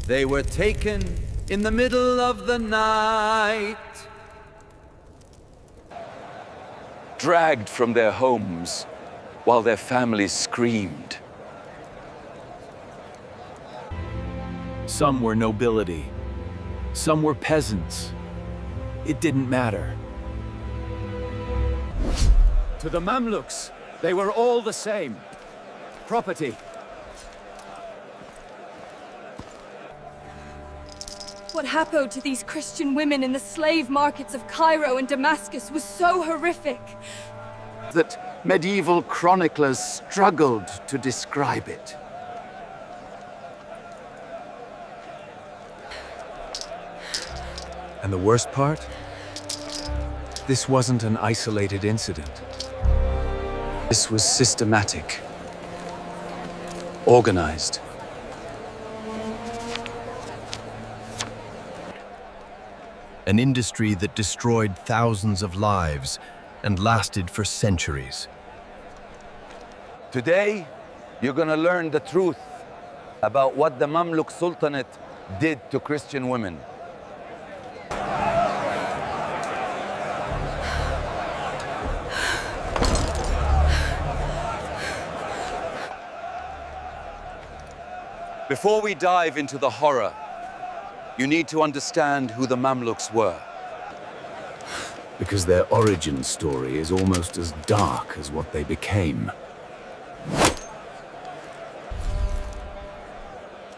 They were taken in the middle of the night, dragged from their homes while their families screamed. Some were nobility, some were peasants. It didn't matter. To the Mamluks, they were all the same. Property. What happened to these Christian women in the slave markets of Cairo and Damascus was so horrific that medieval chroniclers struggled to describe it. And the worst part? This wasn't an isolated incident. This was systematic, organized. An industry that destroyed thousands of lives and lasted for centuries. Today, you're gonna learn the truth about what the Mamluk Sultanate did to Christian women. Before we dive into the horror, you need to understand who the Mamluks were. Because their origin story is almost as dark as what they became.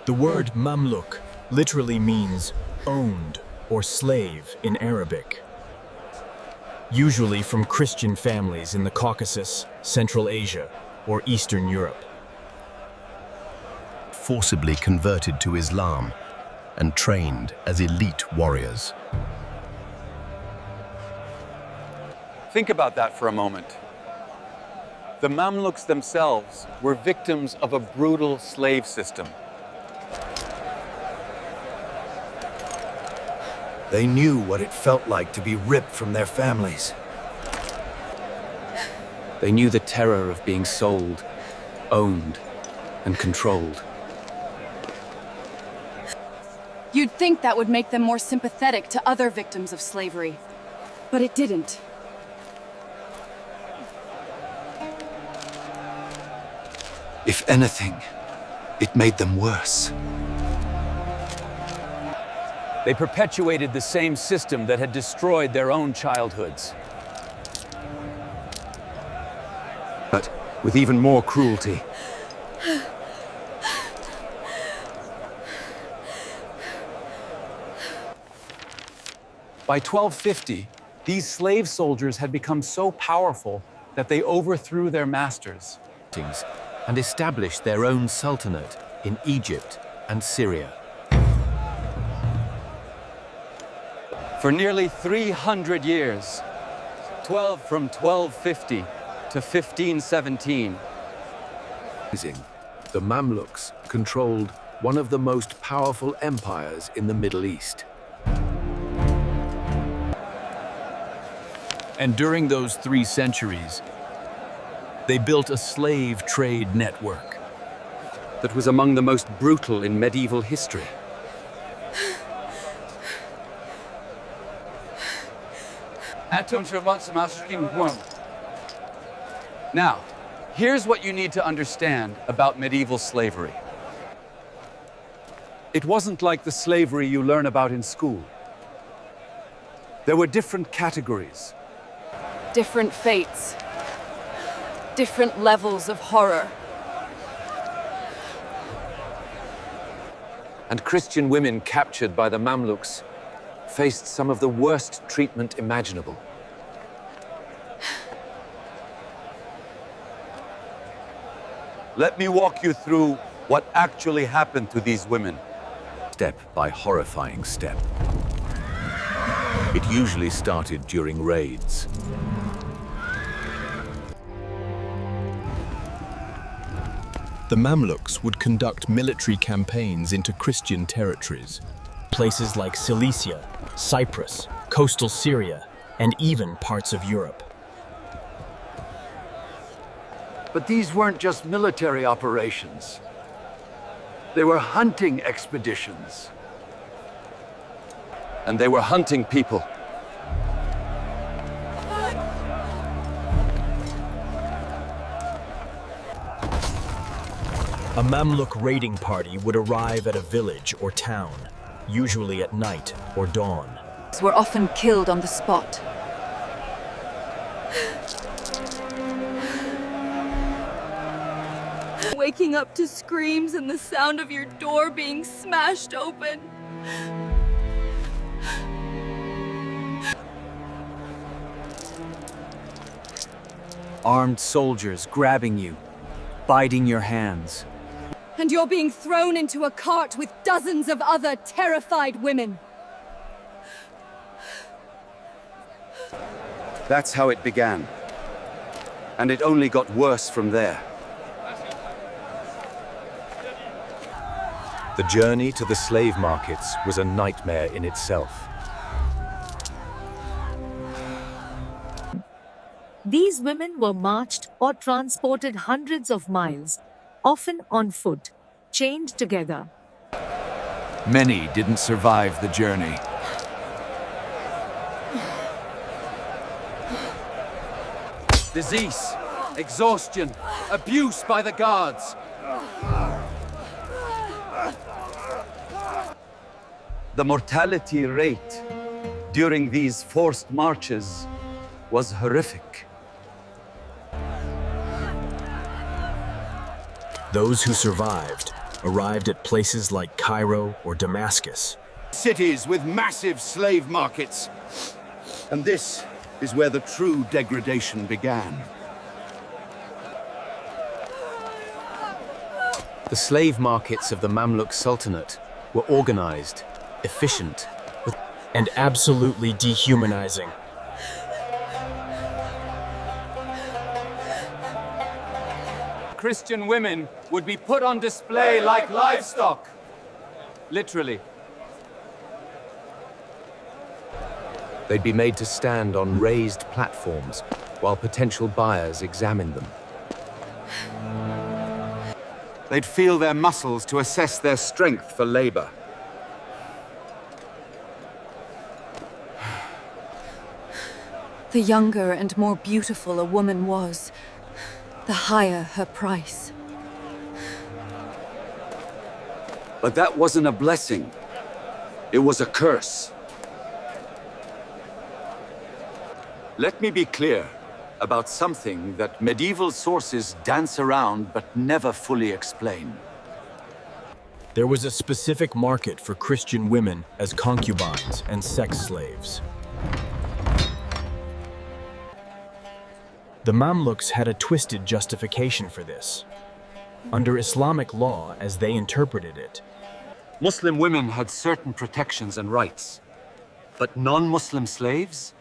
The word Mamluk literally means owned or slave in Arabic. Usually from Christian families in the Caucasus, Central Asia, or Eastern Europe. Forcibly converted to Islam and trained as elite warriors. Think about that for a moment. The Mamluks themselves were victims of a brutal slave system. They knew what it felt like to be ripped from their families. They knew the terror of being sold, owned, and controlled. You'd think that would make them more sympathetic to other victims of slavery, but it didn't. If anything, it made them worse. They perpetuated the same system that had destroyed their own childhoods. But with even more cruelty. By 1250, these slave soldiers had become so powerful that they overthrew their masters And established their own sultanate in Egypt and Syria. For nearly 300 years, from 1250 to 1517, The Mamluks controlled one of the most powerful empires in the Middle East. And during those 3 centuries, they built a slave trade network that was among the most brutal in medieval history. Now, here's what you need to understand about medieval slavery. It wasn't like the slavery you learn about in school. There were different categories. Different fates. Different levels of horror. And Christian women captured by the Mamluks faced some of the worst treatment imaginable. Let me walk you through what actually happened to these women. Step by horrifying step. It usually started during raids. The Mamluks would conduct military campaigns into Christian territories. Places like Cilicia, Cyprus, coastal Syria, and even parts of Europe. But these weren't just military operations. They were hunting expeditions. And they were hunting people. A Mamluk raiding party would arrive at a village or town, usually at night or dawn. Were often killed on the spot. Waking up to screams and the sound of your door being smashed open. Armed soldiers grabbing you, biting your hands. And you're being thrown into a cart with dozens of other terrified women. That's how it began. And it only got worse from there. The journey to the slave markets was a nightmare in itself. These women were marched or transported hundreds of miles, often on foot, chained together. Many didn't survive the journey. Disease, exhaustion, abuse by the guards. The mortality rate during these forced marches was horrific. Those who survived arrived at places like Cairo or Damascus. Cities with massive slave markets. And this is where the true degradation began. The slave markets of the Mamluk Sultanate were organized, efficient, and absolutely dehumanizing. Christian women would be put on display like livestock. Literally. they'd be made to stand on raised platforms while potential buyers examined them. They'd feel their muscles to assess their strength for labor. The younger and more beautiful a woman was, the higher her price. But that wasn't a blessing. It was a curse. Let me be clear about something that medieval sources dance around but never fully explain. There was a specific market for Christian women as concubines and sex slaves. The Mamluks had a twisted justification for this. Under Islamic law, as they interpreted it, Muslim women had certain protections and rights, but non-Muslim slaves?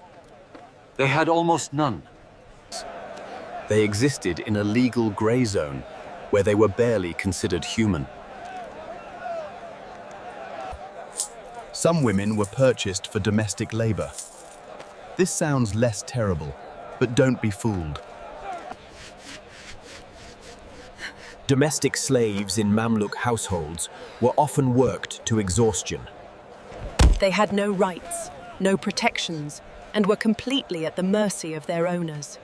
They had almost none. They existed in a legal gray zone where they were barely considered human. Some women were purchased for domestic labor. This sounds less terrible, but don't be fooled. domestic slaves in Mamluk households were often worked to exhaustion. They had no rights, no protections, and were completely at the mercy of their owners.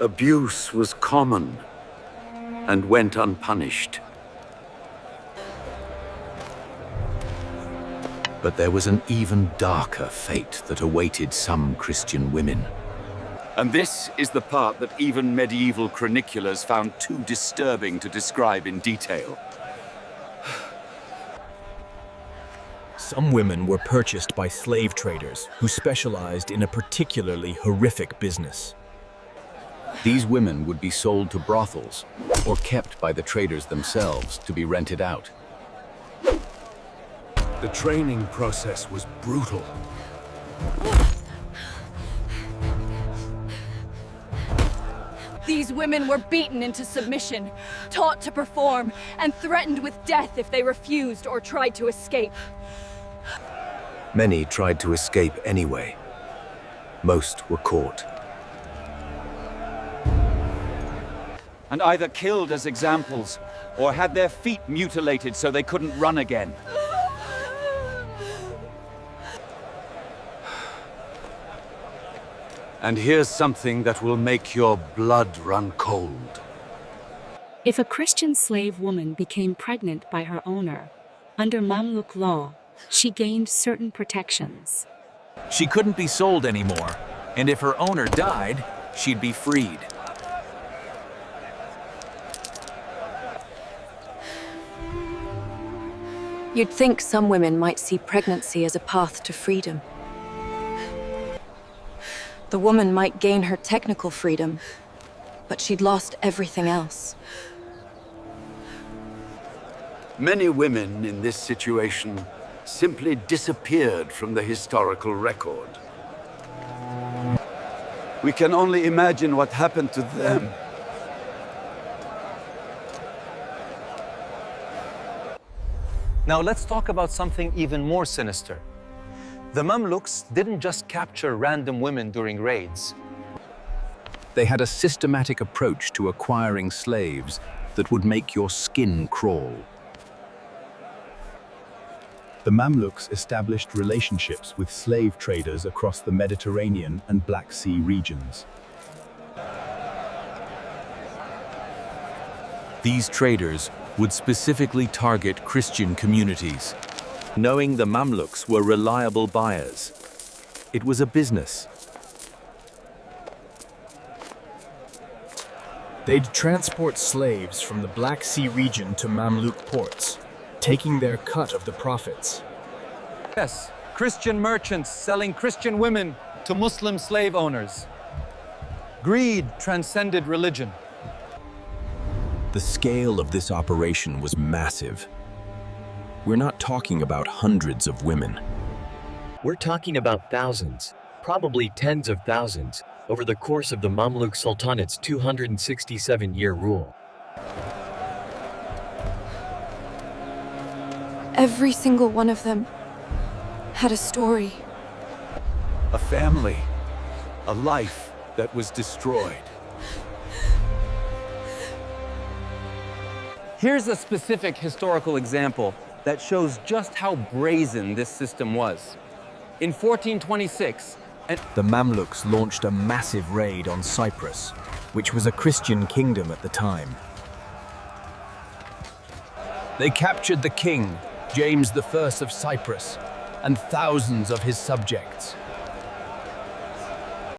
Abuse was common and went unpunished. But there was an even darker fate that awaited some Christian women. And this is the part that even medieval chroniclers found too disturbing to describe in detail. Some women were purchased by slave traders who specialized in a particularly horrific business. These women would be sold to brothels or kept by the traders themselves to be rented out. The training process was brutal. These women were beaten into submission, taught to perform, and threatened with death if they refused or tried to escape. Many tried to escape anyway. Most were caught. and either killed as examples or had their feet mutilated so they couldn't run again. And here's something that will make your blood run cold. If a Christian slave woman became pregnant by her owner, under Mamluk law, she gained certain protections. She couldn't be sold anymore, and if her owner died, she'd be freed. You'd think some women might see pregnancy as a path to freedom. The woman might gain her technical freedom, but she'd lost everything else. Many women in this situation simply disappeared from the historical record. We can only imagine what happened to them. Now let's talk about something even more sinister. The Mamluks didn't just capture random women during raids. They had a systematic approach to acquiring slaves that would make your skin crawl. The Mamluks established relationships with slave traders across the Mediterranean and Black Sea regions. These traders would specifically target Christian communities, knowing the Mamluks were reliable buyers. It was a business. They'd transport slaves from the Black Sea region to Mamluk ports, taking their cut of the profits. Yes, Christian merchants selling Christian women to Muslim slave owners. Greed transcended religion. The scale of this operation was massive. We're not talking about hundreds of women. We're talking about thousands, probably tens of thousands, over the course of the Mamluk Sultanate's 267-year rule. Every single one of them had a story. A family, a life that was destroyed. Here's a specific historical example that shows just how brazen this system was. In 1426, the Mamluks launched a massive raid on Cyprus, which was a Christian kingdom at the time. They captured the king, James I of Cyprus, and thousands of his subjects.